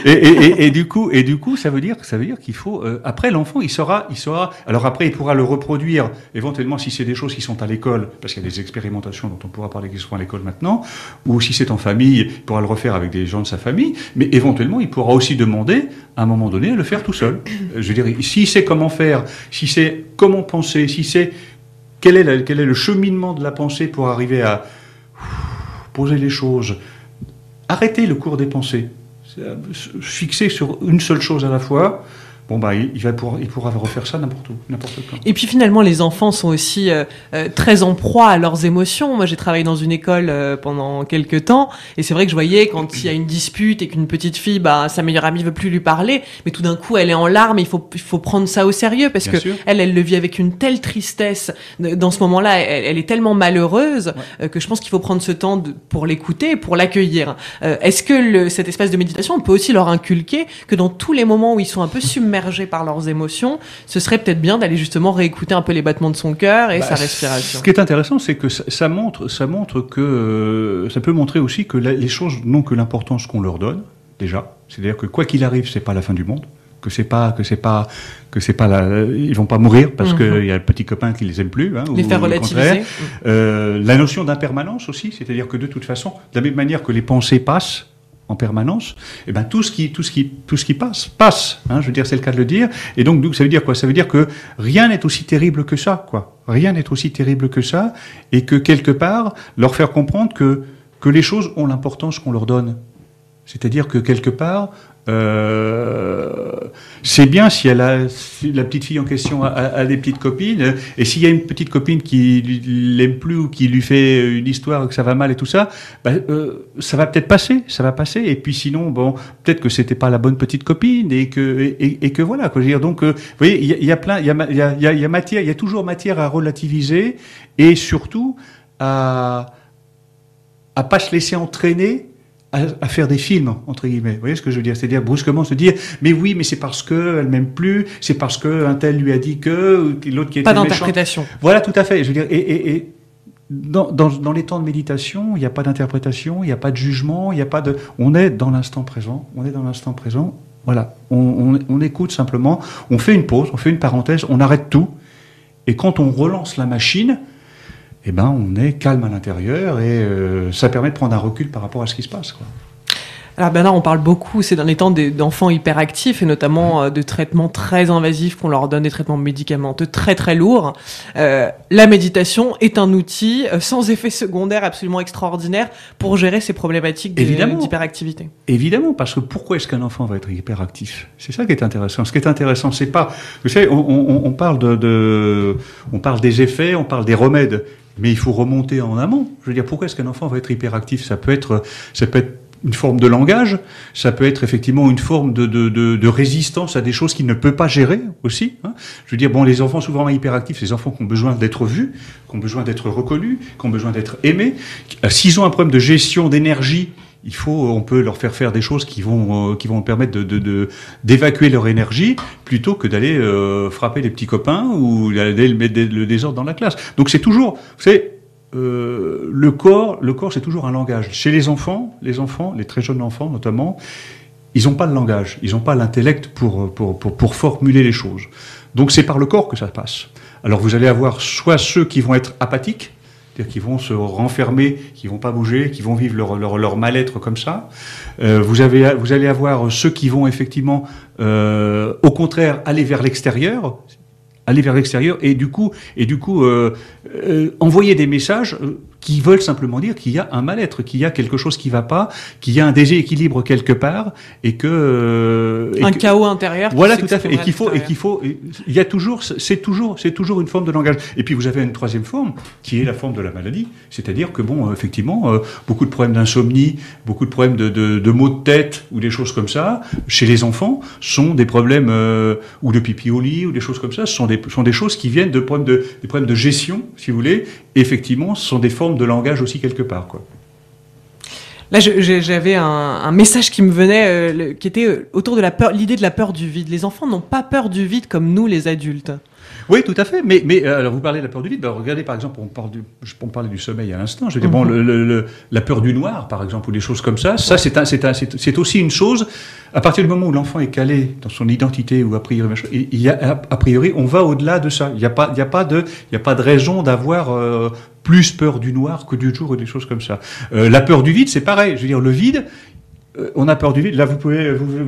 Et du coup, ça veut dire qu'il faut... après, l'enfant, il saura... Alors après, il pourra le reproduire, éventuellement, si c'est des choses qui sont à l'école, parce qu'il y a des expérimentations dont on pourra parler qui sont à l'école maintenant, ou si c'est en famille, il pourra le refaire avec des gens de sa famille, mais éventuellement, il pourra aussi demander, à un moment donné, à le faire tout seul. Je veux dire, s'il sait comment faire, si c'est comment penser, si c'est quel est le cheminement de la pensée pour arriver à poser les choses, arrêter le cours des pensées, fixer sur une seule chose à la fois. bon bah il pourra refaire ça n'importe où, n'importe quand. Et puis finalement, les enfants sont aussi très en proie à leurs émotions. Moi, j'ai travaillé dans une école pendant quelques temps, et c'est vrai que je voyais quand il y a une dispute et qu'une petite fille, bah, sa meilleure amie veut plus lui parler, mais tout d'un coup, elle est en larmes. Et il faut prendre ça au sérieux parce Bien que sûr. elle le vit avec une telle tristesse. Dans ce moment-là, elle est tellement malheureuse que je pense qu'il faut prendre ce temps pour l'écouter, pour l'accueillir. Est-ce que cet espace de méditation, on peut aussi leur inculquer que dans tous les moments où ils sont un peu submergés par leurs émotions, ce serait peut-être bien d'aller justement réécouter un peu les battements de son cœur et sa respiration. Ce qui est intéressant, c'est que ça montre que ça peut montrer aussi que les choses n'ont que l'importance qu'on leur donne déjà. C'est-à-dire que quoi qu'il arrive, c'est pas la fin du monde. Ils vont pas mourir parce qu'il y a le petit copain qui les aime plus. Hein, les faire relativiser. La notion d'impermanence aussi, c'est-à-dire que de toute façon, de la même manière que les pensées passent en permanence, et ben tout ce qui passe. Hein, je veux dire, c'est le cas de le dire. Et donc ça veut dire quoi? Ça veut dire que rien n'est aussi terrible que ça, quoi. Rien n'est aussi terrible que ça, et que quelque part leur faire comprendre que les choses ont l'importance qu'on leur donne. C'est-à-dire que quelque part, c'est bien si la petite fille en question a des petites copines, et s'il y a une petite copine qui l'aime plus ou qui lui fait une histoire que ça va mal et tout ça, ça va peut-être passer, et puis sinon, bon, peut-être que c'était pas la bonne petite copine et que voilà, quoi. Je veux dire, donc, vous voyez, il y a toujours matière à relativiser et surtout à pas se laisser entraîner à faire des films, entre guillemets. Vous voyez ce que je veux dire? C'est-à-dire brusquement se dire, mais oui, mais c'est parce que elle m'aime plus, c'est parce que un tel lui a dit que, l'autre qui était pas méchant. d'interprétation. Voilà, tout à fait. Je veux dire, et dans les temps de méditation, il n'y a pas d'interprétation, il n'y a pas de jugement, il n'y a pas de, on est dans l'instant présent, Voilà. On écoute simplement, on fait une pause, on fait une parenthèse, on arrête tout, et quand on relance la machine, eh ben, on est calme à l'intérieur et ça permet de prendre un recul par rapport à ce qui se passe, quoi. Alors Bernard, on parle beaucoup ces derniers temps d'enfants hyperactifs et notamment de traitements très invasifs qu'on leur donne, des traitements médicamenteux très très lourds. La méditation est un outil sans effet secondaire absolument extraordinaire pour gérer ces problématiques d'hyperactivité. Évidemment, parce que pourquoi est-ce qu'un enfant va être hyperactif? C'est ça qui est intéressant. Ce qui est intéressant, c'est pas... Vous savez, on parle on parle des effets, on parle des remèdes, mais il faut remonter en amont. Je veux dire, pourquoi est-ce qu'un enfant va être hyperactif? Ça peut être une forme de langage, ça peut être effectivement une forme de résistance à des choses qu'il ne peut pas gérer aussi. Hein. Je veux dire, bon, les enfants souvent hyperactifs, c'est les enfants qui ont besoin d'être vus, qui ont besoin d'être reconnus, qui ont besoin d'être aimés. S'ils ont un problème de gestion d'énergie, on peut leur faire des choses qui vont permettre d'évacuer leur énergie plutôt que d'aller frapper les petits copains ou d'aller mettre le désordre dans la classe. Donc c'est toujours, vous savez, le corps, c'est toujours un langage. Chez les enfants, les très jeunes enfants notamment, ils n'ont pas le langage, ils n'ont pas l'intellect pour formuler les choses. Donc c'est par le corps que ça passe. Alors vous allez avoir soit ceux qui vont être apathiques, c'est-à-dire qui vont se renfermer, qui vont pas bouger, qui vont vivre leur mal-être comme ça. Vous allez avoir ceux qui vont effectivement, au contraire, aller vers l'extérieur et du coup envoyer des messages qui veulent simplement dire qu'il y a un mal-être, qu'il y a quelque chose qui va pas, qu'il y a un déséquilibre quelque part et que chaos intérieur. Voilà, tout à fait. Il y a toujours, c'est toujours une forme de langage. Et puis vous avez une troisième forme qui est la forme de la maladie, c'est-à-dire que bon, effectivement, beaucoup de problèmes d'insomnie, beaucoup de problèmes de maux de tête ou des choses comme ça chez les enfants sont des problèmes ou de pipi au lit ou des choses comme ça. Ce sont des choses qui viennent des problèmes de gestion, si vous voulez. Et effectivement, ce sont des formes de langage aussi quelque part, quoi. Là, j'avais un message qui me venait, qui était autour de l'idée de la peur du vide. Les enfants n'ont pas peur du vide comme nous, les adultes. Oui, tout à fait. Mais alors vous parlez de la peur du vide. Alors, regardez par exemple, on parlait du sommeil à l'instant. Je veux dire, bon, la peur du noir, par exemple, ou des choses comme ça. Ça, c'est aussi une chose. À partir du moment où l'enfant est calé dans son identité ou a priori, on va au-delà de ça. Il y a pas de raison d'avoir plus peur du noir que du jour ou des choses comme ça. La peur du vide, c'est pareil. Je veux dire, le vide. On a peur du vide. Là, vous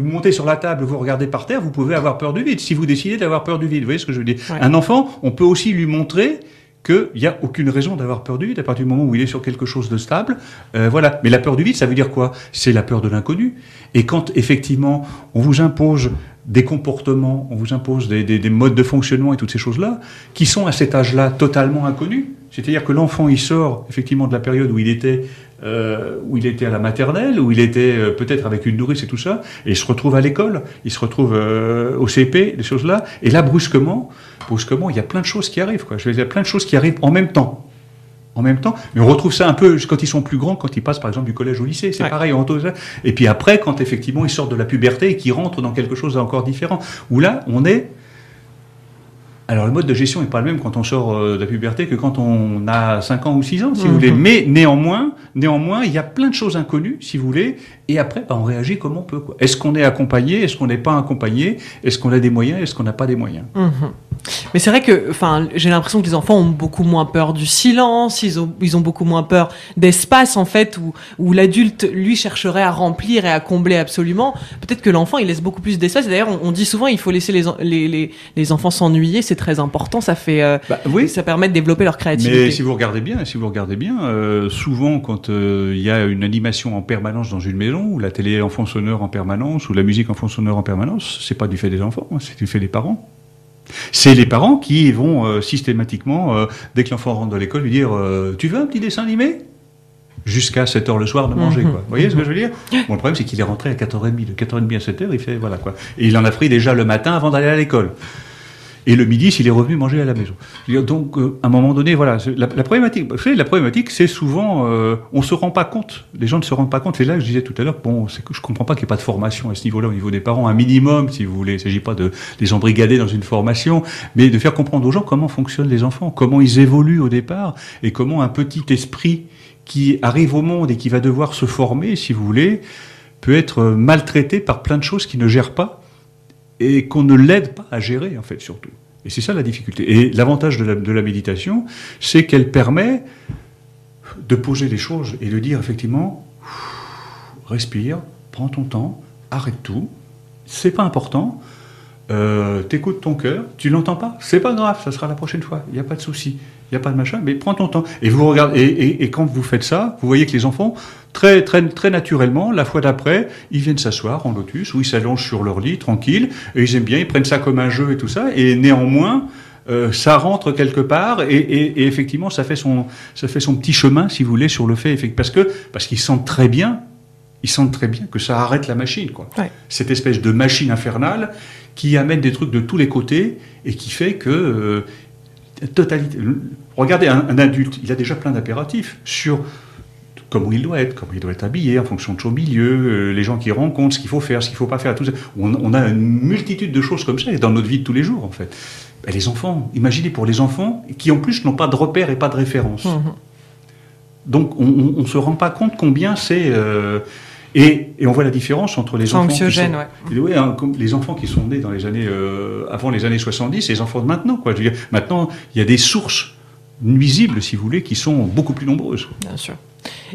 montez sur la table, vous regardez par terre, vous pouvez avoir peur du vide. Si vous décidez d'avoir peur du vide, vous voyez ce que je veux dire. Ouais. Un enfant, on peut aussi lui montrer qu'il n'y a aucune raison d'avoir peur du vide à partir du moment où il est sur quelque chose de stable. Voilà. Mais la peur du vide, ça veut dire quoi? C'est la peur de l'inconnu. Et quand, effectivement, on vous impose des comportements, on vous impose des modes de fonctionnement et toutes ces choses-là, qui sont à cet âge-là totalement inconnus. C'est-à-dire que l'enfant, il sort effectivement de la période où il était à la maternelle, où il était peut-être avec une nourrice et tout ça, et il se retrouve à l'école, il se retrouve au CP, des choses-là, et là, brusquement, il y a plein de choses qui arrivent, quoi. Je veux dire, il y a plein de choses qui arrivent en même temps. Mais on retrouve ça un peu quand ils sont plus grands, quand ils passent par exemple du collège au lycée, c'est pareil, on retrouve ça. Et puis après, quand effectivement ils sortent de la puberté et qu'ils rentrent dans quelque chose d'encore différent, où là, on est... Alors le mode de gestion n'est pas le même quand on sort de la puberté que quand on a 5 ans ou 6 ans, si vous voulez. Mais néanmoins, il y a plein de choses inconnues, si vous voulez, et après, on réagit comme on peut, quoi. Est-ce qu'on est accompagné? Est-ce qu'on n'est pas accompagné? Est-ce qu'on a des moyens? Est-ce qu'on n'a pas des moyens? Mais c'est vrai que, j'ai l'impression que les enfants ont beaucoup moins peur du silence, ils ont beaucoup moins peur d'espace, en fait, où l'adulte, lui, chercherait à remplir et à combler absolument. Peut-être que l'enfant, il laisse beaucoup plus d'espace. D'ailleurs, on dit souvent, il faut laisser les enfants s'ennuyer, c'est très important, ça fait, ça permet de développer leur créativité. Mais si vous regardez bien, souvent, quand il y a une animation en permanence dans une maison, ou la télé en fond sonore en permanence, ou la musique en fond sonore en permanence, c'est pas du fait des enfants, c'est du fait des parents. C'est les parents qui vont systématiquement, dès que l'enfant rentre de l'école, lui dire tu veux un petit dessin animé? Jusqu'à 7h le soir de manger, quoi. Vous voyez ce que je veux dire? Bon, le problème, c'est qu'il est rentré à 4h30. De 4h30 à 7h, il fait, voilà, quoi. Et il en a pris déjà le matin avant d'aller à l'école. Et le midi, s'il est revenu manger à la maison. Donc, à un moment donné, voilà, la problématique, c'est souvent, on se rend pas compte. Les gens ne se rendent pas compte. C'est là que je disais tout à l'heure, c'est que je comprends pas qu'il n'y ait pas de formation à ce niveau-là, au niveau des parents, un minimum, si vous voulez. Il ne s'agit pas de les embrigader dans une formation, mais de faire comprendre aux gens comment fonctionnent les enfants, comment ils évoluent au départ, et comment un petit esprit qui arrive au monde et qui va devoir se former, si vous voulez, peut être maltraité par plein de choses qu'il ne gère pas, et qu'on ne l'aide pas à gérer, en fait, surtout. Et c'est ça la difficulté. Et l'avantage de la méditation, c'est qu'elle permet de poser les choses et de dire, effectivement, respire, prends ton temps, arrête tout, c'est pas important, t'écoutes ton cœur, tu l'entends pas, c'est pas grave, ça sera la prochaine fois, il n'y a pas de souci, il n'y a pas de machin, mais prends ton temps. Et vous regardez, et quand vous faites ça, vous voyez que les enfants, très, très, très naturellement, la fois d'après, ils viennent s'asseoir en lotus, ou ils s'allongent sur leur lit, tranquille, et ils aiment bien, ils prennent ça comme un jeu et tout ça, et néanmoins, ça rentre quelque part, et effectivement, ça fait son petit chemin, si vous voulez, sur le fait, parce qu'ils sentent très bien que ça arrête la machine, quoi. Ouais. Cette espèce de machine infernale qui amène des trucs de tous les côtés et qui fait que totalité. Regardez, un adulte, il a déjà plein d'impératifs sur comment il doit être habillé en fonction de son milieu, les gens qu'il rencontre, ce qu'il faut faire, ce qu'il ne faut pas faire, tout ça. On a une multitude de choses comme ça dans notre vie de tous les jours, en fait. Et les enfants, imaginez pour les enfants qui en plus n'ont pas de repères et pas de références. Donc on ne se rend pas compte combien c'est... Et on voit la différence entre les enfants anxiogènes, les enfants qui sont nés dans les années avant les années 70 et les enfants de maintenant, quoi. Je veux dire, maintenant, il y a des sources nuisibles, si vous voulez, qui sont beaucoup plus nombreuses. Bien sûr.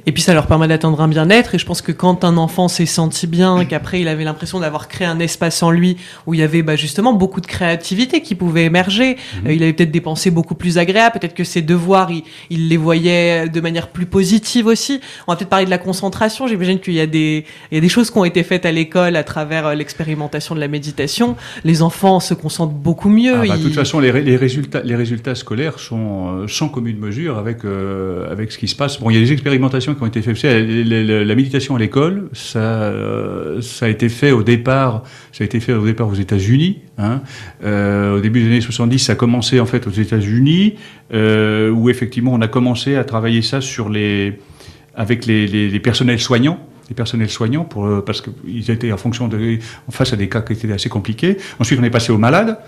Et puis ça leur permet d'atteindre un bien-être, et je pense que quand un enfant s'est senti bien, qu'après il avait l'impression d'avoir créé un espace en lui où il y avait justement beaucoup de créativité qui pouvait émerger, il avait peut-être des pensées beaucoup plus agréables, peut-être que ses devoirs il les voyait de manière plus positive aussi. On va peut-être parler de la concentration, j'imagine qu'il y a des choses qui ont été faites à l'école à travers l'expérimentation de la méditation. Les enfants se concentrent beaucoup mieux. De toute façon, les résultats scolaires sont sans commune mesure avec ce qui se passe. Bon, il y a des expérimentations qui ont été faites. La méditation à l'école, ça a été fait au départ aux États-Unis. Au début des années 70, ça a commencé en fait aux États-Unis, où effectivement on a commencé à travailler ça avec les personnels soignants. Les personnels soignants parce qu'ils étaient face à des cas qui étaient assez compliqués. Ensuite, on est passé aux malades.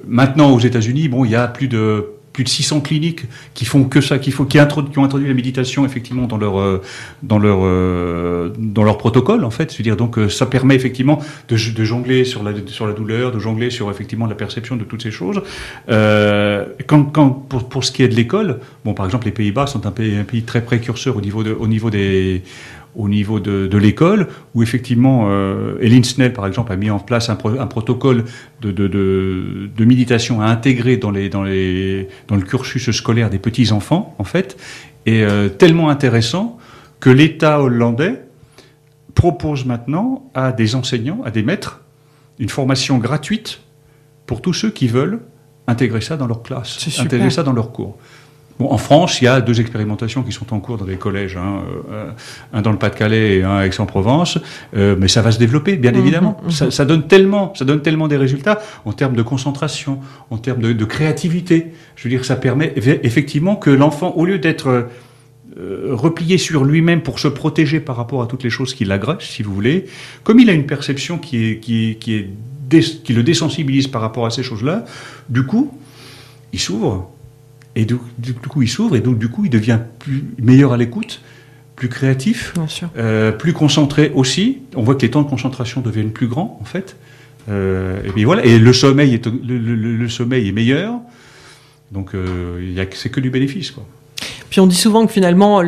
Maintenant, aux États-Unis, il y a plus de 600 cliniques qui font que ça, qui ont introduit la méditation effectivement dans leur protocole, en fait. C'est-à-dire, donc ça permet effectivement de jongler sur la douleur, de jongler sur effectivement la perception de toutes ces choses. Pour ce qui est de l'école, par exemple, les Pays-Bas sont un pays très précurseur au niveau de l'école, où effectivement Hélène Snell, par exemple, a mis en place un protocole de méditation à intégrer dans le cursus scolaire des petits enfants, en fait, et tellement intéressant que l'État hollandais propose maintenant à des enseignants, à des maîtres, une formation gratuite pour tous ceux qui veulent intégrer ça dans leur classe, intégrer ça dans leur cours. Bon, en France, il y a 2 expérimentations qui sont en cours dans les collèges, un dans le Pas-de-Calais et un à Aix-en-Provence, mais ça va se développer, bien évidemment. Ça donne tellement des résultats en termes de concentration, en termes de créativité. Je veux dire, ça permet effectivement que l'enfant, au lieu d'être replié sur lui-même pour se protéger par rapport à toutes les choses qui l'agressent, si vous voulez, comme il a une perception qui le désensibilise par rapport à ces choses-là, du coup, il s'ouvre. Et du coup, il s'ouvre, et donc du coup, il devient meilleur à l'écoute, plus créatif, plus concentré aussi. On voit que les temps de concentration deviennent plus grands, en fait. Et puis voilà. Et le sommeil est meilleur. Donc, c'est que du bénéfice, quoi. Puis on dit souvent que finalement,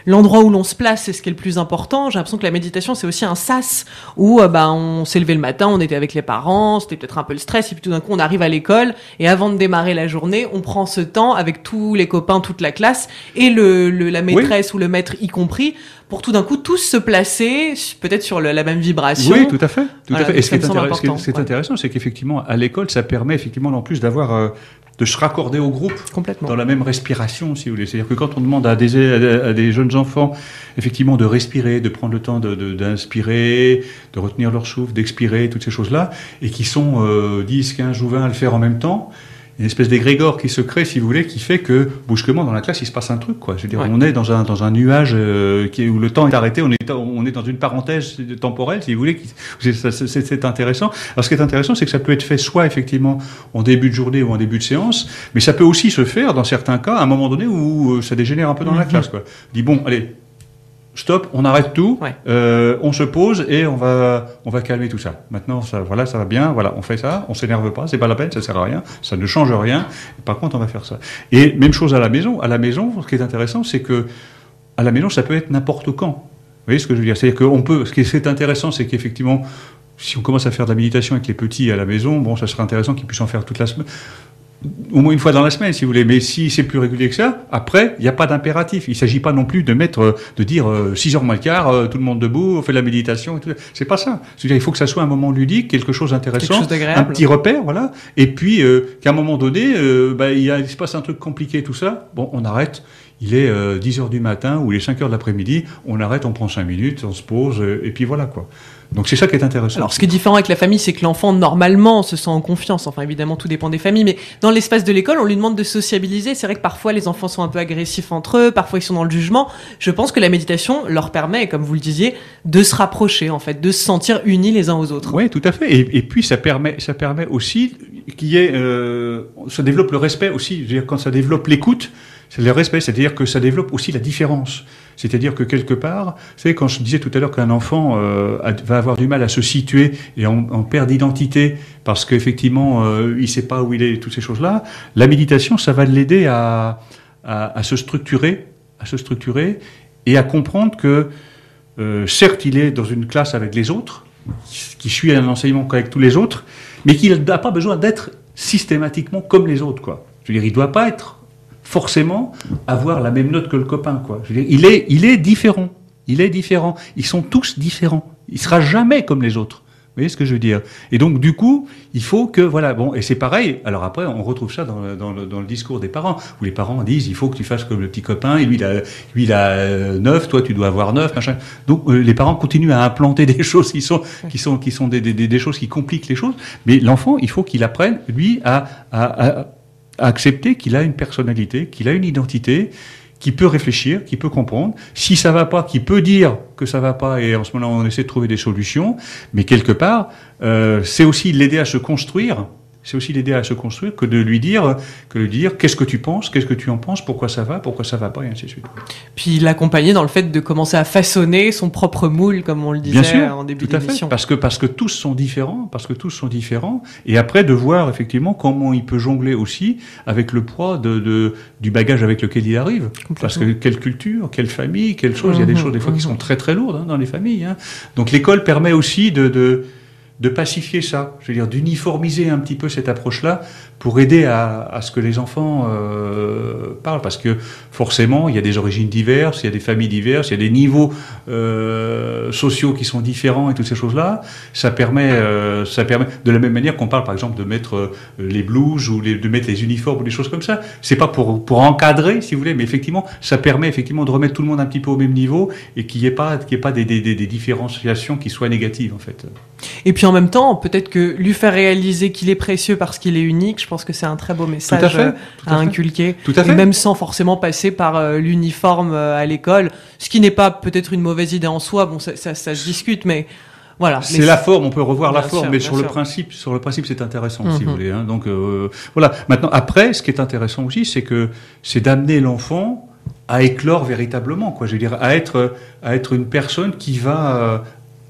l'endroit où l'on se place, c'est ce qui est le plus important. J'ai l'impression que la méditation, c'est aussi un sas où on s'est levé le matin, on était avec les parents, c'était peut-être un peu le stress, et puis tout d'un coup, on arrive à l'école, et avant de démarrer la journée, on prend ce temps avec tous les copains, toute la classe, et la maîtresse ou le maître y compris, pour tout d'un coup tous se placer, peut-être sur la même vibration. Oui, tout à fait. Et ce qui est intéressant, c'est qu'effectivement, à l'école, ça permet effectivement en plus d'avoir... de se raccorder au groupe dans la même respiration, si vous voulez. C'est-à-dire que quand on demande à des jeunes enfants, effectivement, de respirer, de prendre le temps d'inspirer, de retenir leur souffle, d'expirer, toutes ces choses-là, et qui sont 10, 15 ou 20 à le faire en même temps, une espèce d'égrégore qui se crée, si vous voulez, qui fait que, brusquement, dans la classe, il se passe un truc, quoi. Je veux dire, on est dans un nuage où le temps est arrêté, on est dans une parenthèse temporelle, si vous voulez, c'est intéressant. Alors, ce qui est intéressant, c'est que ça peut être fait soit, effectivement, en début de journée ou en début de séance, mais ça peut aussi se faire, dans certains cas, à un moment donné où ça dégénère un peu dans la classe, quoi. On dit, bon, allez, stop, on arrête tout, on se pose et on va calmer tout ça. Maintenant, ça va bien, voilà, on fait ça, on s'énerve pas, c'est pas la peine, ça sert à rien, ça ne change rien. Par contre, on va faire ça. Et même chose à la maison. À la maison, ce qui est intéressant, c'est que à la maison, ça peut être n'importe quand. Vous voyez ce que je veux dire? C'est-à-dire qu'on peut. Ce qui est intéressant, c'est qu'effectivement, si on commence à faire de la méditation avec les petits à la maison, bon, ça serait intéressant qu'ils puissent en faire toute la semaine. Au moins une fois dans la semaine, si vous voulez. Mais si c'est plus régulier que ça, après, il n'y a pas d'impératif. Il ne s'agit pas non plus de dire 6h moins le quart, tout le monde debout, on fait de la méditation et tout. C'est pas ça. C'est-à-dire, il faut que ça soit un moment ludique, quelque chose d'intéressant, un petit repère, voilà. Et puis, qu'à un moment donné, il se passe un truc compliqué, tout ça. Bon, on arrête. Il est 10h du matin ou il est 5h de l'après-midi. On arrête, on prend 5 minutes, on se pose, et puis voilà, quoi. Donc c'est ça qui est intéressant. Alors ce qui est différent avec la famille, c'est que l'enfant normalement se sent en confiance. Enfin évidemment tout dépend des familles, mais dans l'espace de l'école, on lui demande de sociabiliser. C'est vrai que parfois les enfants sont un peu agressifs entre eux, parfois ils sont dans le jugement. Je pense que la méditation leur permet, comme vous le disiez, de se rapprocher en fait, de se sentir unis les uns aux autres. Oui, tout à fait. Et puis ça permet aussi qu'il y ait, ça développe le respect aussi. Je veux dire, quand ça développe l'écoute, c'est le respect, c'est-à-dire que ça développe aussi la différence. C'est-à-dire que quelque part, vous savez, quand je disais tout à l'heure qu'un enfant va avoir du mal à se situer et en perd d'identité parce qu'effectivement, il ne sait pas où il est, toutes ces choses-là, la méditation, ça va l'aider à se structurer, et à comprendre que, certes, il est dans une classe avec les autres, qui suit un enseignement avec tous les autres, mais qu'il n'a pas besoin d'être systématiquement comme les autres, quoi. Je veux dire, il ne doit pas être forcément avoir la même note que le copain, quoi. Je veux dire, il est différent. Ils sont tous différents. Il sera jamais comme les autres. Vous voyez ce que je veux dire? Et donc, du coup, il faut que, voilà, bon, et c'est pareil. Alors après, on retrouve ça dans le discours des parents, où les parents disent, il faut que tu fasses comme le petit copain, et lui, il a 9, toi, tu dois avoir 9, machin. Donc, les parents continuent à implanter des choses qui sont des choses qui compliquent les choses. Mais l'enfant, il faut qu'il apprenne, lui, à accepter qu'il a une personnalité, qu'il a une identité, qu'il peut réfléchir, qu'il peut comprendre. Si ça va pas, qu'il peut dire que ça va pas, et en ce moment-là, on essaie de trouver des solutions. Mais quelque part, c'est aussi l'aider à se construire. C'est aussi l'aider à se construire que de lui dire qu'est-ce que tu penses, qu'est-ce que tu en penses, pourquoi ça va pas, et ainsi de suite. Puis l'accompagner dans le fait de commencer à façonner son propre moule, comme on le disait en début d'émission. Parce que tous sont différents, et après de voir effectivement comment il peut jongler aussi avec le poids du bagage avec lequel il arrive. Parce que quelle culture, quelle famille, quelle chose, il y a des choses des fois qui sont très très lourdes dans les familles. Donc l'école permet aussi de de pacifier ça, je veux dire d'uniformiser un petit peu cette approche-là pour aider à ce que les enfants parlent, parce que forcément il y a des origines diverses, il y a des familles diverses, il y a des niveaux sociaux qui sont différents et toutes ces choses-là. Ça permet de la même manière qu'on parle par exemple de mettre les blouses ou de mettre les uniformes ou des choses comme ça. C'est pas pour encadrer, si vous voulez, mais effectivement ça permet effectivement de remettre tout le monde un petit peu au même niveau et qu'il n'y ait pas des différenciations qui soient négatives en fait. Et puis en même temps, peut-être que lui faire réaliser qu'il est précieux parce qu'il est unique, je pense que c'est un très beau message à inculquer. Tout à fait. Et même sans forcément passer par l'uniforme à l'école, ce qui n'est pas peut-être une mauvaise idée en soi, bon ça se discute, mais voilà. C'est la forme, on peut revoir la forme, mais sur le sûr. principe, c'est intéressant, si vous voulez. Hein. Donc voilà. Maintenant, après, ce qui est intéressant aussi, c'est d'amener l'enfant à éclore véritablement, quoi. Je veux dire, à être une personne qui va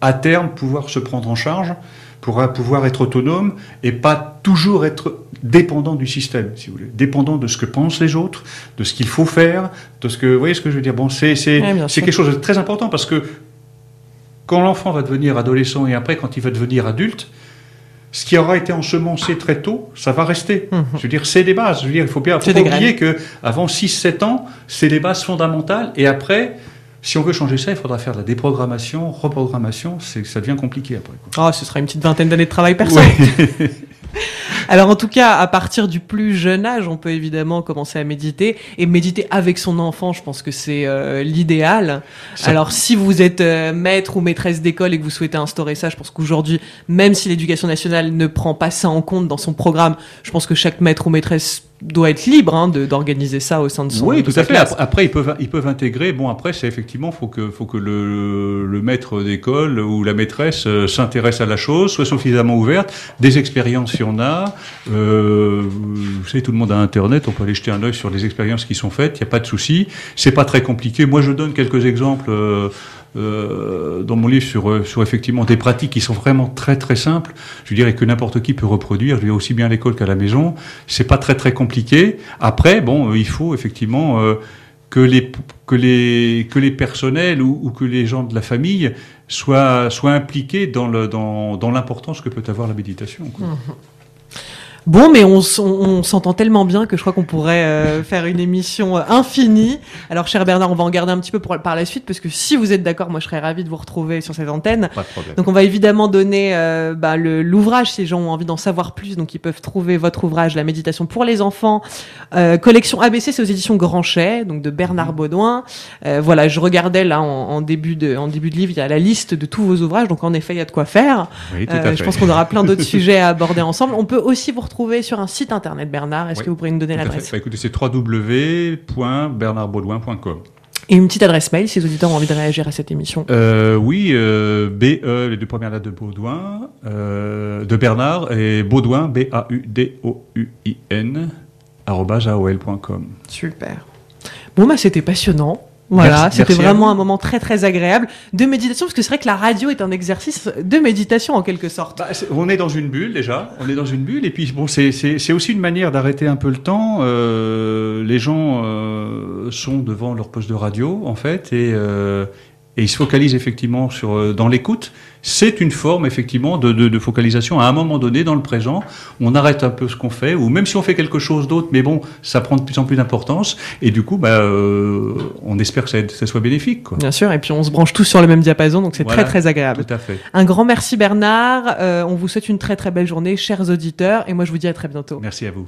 à terme pouvoir se prendre en charge, pour pouvoir être autonome et pas toujours être dépendant du système, si vous voulez, dépendant de ce que pensent les autres, de ce qu'il faut faire, de ce que, vous voyez ce que je veux dire. Bon, c'est quelque chose de très important parce que quand l'enfant va devenir adolescent et après quand il va devenir adulte, ce qui aura été ensemencé très tôt, ça va rester. Je veux dire, c'est des bases. Je veux dire, il faut pas oublier que avant 6-7 ans, c'est des bases fondamentales et après, si on veut changer ça, il faudra faire de la déprogrammation, reprogrammation, ça devient compliqué après, quoi. Oh, ce sera une petite vingtaine d'années de travail perso. Ouais. Alors en tout cas, à partir du plus jeune âge, on peut évidemment commencer à méditer et méditer avec son enfant. Je pense que c'est l'idéal. Alors si vous êtes maître ou maîtresse d'école et que vous souhaitez instaurer ça, je pense qu'aujourd'hui, même si l'éducation nationale ne prend pas ça en compte dans son programme, je pense que chaque maître ou maîtresse doit être libre d'organiser ça au sein de son Oui, tout à fait. classe. Après, ils peuvent intégrer. Bon, après, c'est effectivement, faut que le maître d'école ou la maîtresse s'intéresse à la chose, soit suffisamment ouverte. Des expériences, il y en a. Vous savez, tout le monde a Internet. On peut aller jeter un œil sur les expériences qui sont faites. Il n'y a pas de souci. C'est pas très compliqué. Moi, je donne quelques exemples dans mon livre sur effectivement des pratiques qui sont vraiment très très simples. Je dirais que n'importe qui peut reproduire. Je dirais aussi bien à l'école qu'à la maison. C'est pas très très compliqué. Après, bon, il faut effectivement que les personnels ou que les gens de la famille soient impliqués dans l'importance que peut avoir la méditation, quoi. Bon, mais on s'entend tellement bien que je crois qu'on pourrait faire une émission infinie. Alors, cher Bernard, on va en garder un petit peu par la suite, parce que si vous êtes d'accord, moi je serais ravie de vous retrouver sur cette antenne. Pas de problème. Donc, on va évidemment donner l'ouvrage, si les gens ont envie d'en savoir plus. Donc, ils peuvent trouver votre ouvrage, La méditation pour les enfants, collection ABC, c'est aux éditions Granchet, donc de Bernard Baudouin. Voilà, je regardais là en début de livre, il y a la liste de tous vos ouvrages, donc en effet, il y a de quoi faire. Oui, tout à fait. Je pense qu'on aura plein d'autres sujets à aborder ensemble. On peut aussi vous retrouver sur un site internet, Bernard. Est-ce que vous pourriez nous donner l'adresse ? Écoutez, c'est www.bernardbaudouin.com. Et une petite adresse mail si les auditeurs ont envie de réagir à cette émission. Oui, BE, les deux premières lettres de Baudouin, de Bernard, et Baudouin, BAUDOUIN, @aol.com. Super. Bon, c'était passionnant. Voilà, c'était vraiment un moment très très agréable de méditation, parce que c'est vrai que la radio est un exercice de méditation en quelque sorte. On est dans une bulle déjà, et puis bon, c'est aussi une manière d'arrêter un peu le temps. Les gens sont devant leur poste de radio en fait, et ils se focalisent effectivement dans l'écoute. C'est une forme effectivement de focalisation à un moment donné dans le présent. On arrête un peu ce qu'on fait, ou même si on fait quelque chose d'autre, mais bon, ça prend de plus en plus d'importance, et du coup, on espère que ça soit bénéfique, quoi. Bien sûr, et puis on se branche tous sur le même diapason, donc c'est très très agréable. Tout à fait. Un grand merci Bernard, on vous souhaite une très très belle journée, chers auditeurs, et moi je vous dis à très bientôt. Merci à vous.